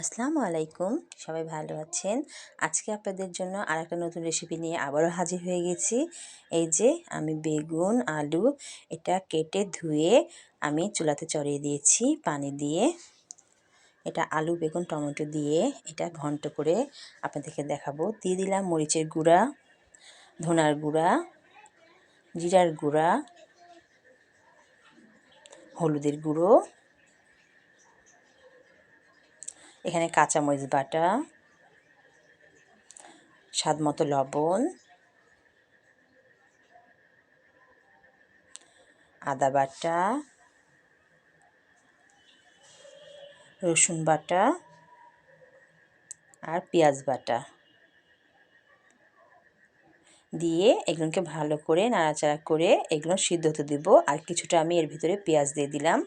আসসালামু আলাইকুম, সবাই ভালো আছেন। আজকে আপনাদের জন্য আরেকটা নতুন রেসিপি নিয়ে আবারও হাজির হয়ে গেছি। এই যে আমি বেগুন আলু এটা কেটে ধুয়ে আমি চুলাতে চড়িয়ে দিয়েছি পানি দিয়ে। এটা আলু বেগুন টমেটো দিয়ে এটা ঘন্ট করে আপনাদেরকে দেখাবো। দিয়ে দিলাম মরিচের গুঁড়া, ধনার গুঁড়া, জিরার গুঁড়া, হলুদের গুঁড়ো, এখানে কাঁচামরিচ বাটা, স্বাদ মতো লবণ, আদা বাটা, রসুন বাটা আর পেঁয়াজ বাটা দিয়ে এগুলোকে ভালো করে নাড়াচাড়া করে এগুলো সিদ্ধ হতে দেব। আর কিছুটা আমি এর ভিতরে পেঁয়াজ দিয়ে দিলাম।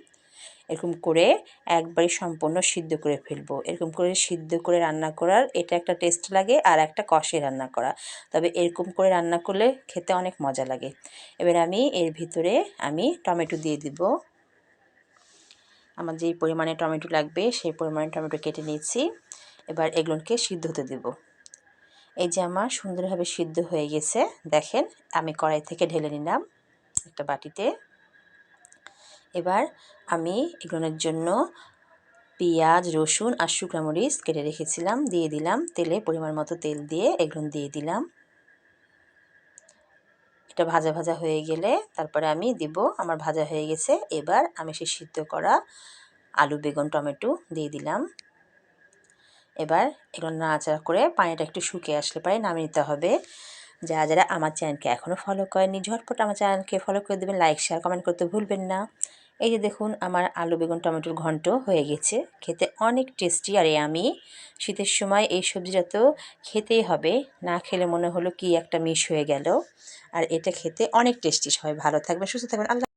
এরকম করে একবারে সম্পূর্ণ সিদ্ধ করে ফেলবো। এরকম করে সিদ্ধ করে রান্না করার এটা একটা টেস্ট লাগে, আর একটা কষে রান্না করা। তবে এরকম করে রান্না করলে খেতে অনেক মজা লাগে। এবার আমি এর ভিতরে টমেটো দিয়ে দিব। আমার যেই পরিমাণে টমেটো লাগবে সেই পরিমাণে টমেটো কেটে নিয়েছি। এবার এগুলোকে সিদ্ধ হতে দেব। এই যে আমার সুন্দরভাবে সিদ্ধ হয়ে গেছে, দেখেন আমি কড়াই থেকে ঢেলে নিলাম একটা বাটিতে। এবার আমি এগুলোর জন্য পেঁয়াজ রসুন আর শুকনো মরিচ কেটে রেখেছিলাম দিয়ে দিলাম। তেলে পরিমাণ মতো তেল দিয়ে এগুলো দিয়ে দিলাম। এটা ভাজা ভাজা হয়ে গেলে তারপরে আমি দিব। আমার ভাজা হয়ে গেছে। এবার আমি সেই সিদ্ধ করা আলু বেগুন টমেটো দিয়ে দিলাম। এবার এগুলো নাড়াচাড়া করে পানিটা একটু শুকিয়ে আসলে পরে নামিয়ে নিতে হবে। যারা যারা আমার চ্যানেলকে এখনও ফলো করেনি ঝটপট আমার চ্যানেলকে ফলো করে দেবেন, লাইক শেয়ার কমেন্ট করতে ভুলবেন না। এই যে দেখুন আমার আলু বেগুন টমেটোর ঘন্ট হয়ে গেছে, খেতে অনেক টেস্টি আর আমি শীতের সময় এই সবজিটা তো খেতেই হবে, না খেলে মনে হলো কি একটা মিস হয়ে গেল। আর এটা খেতে অনেক টেস্টি। সবাই ভালো থাকবেন, সুস্থ থাকবেন। আল্লাহ।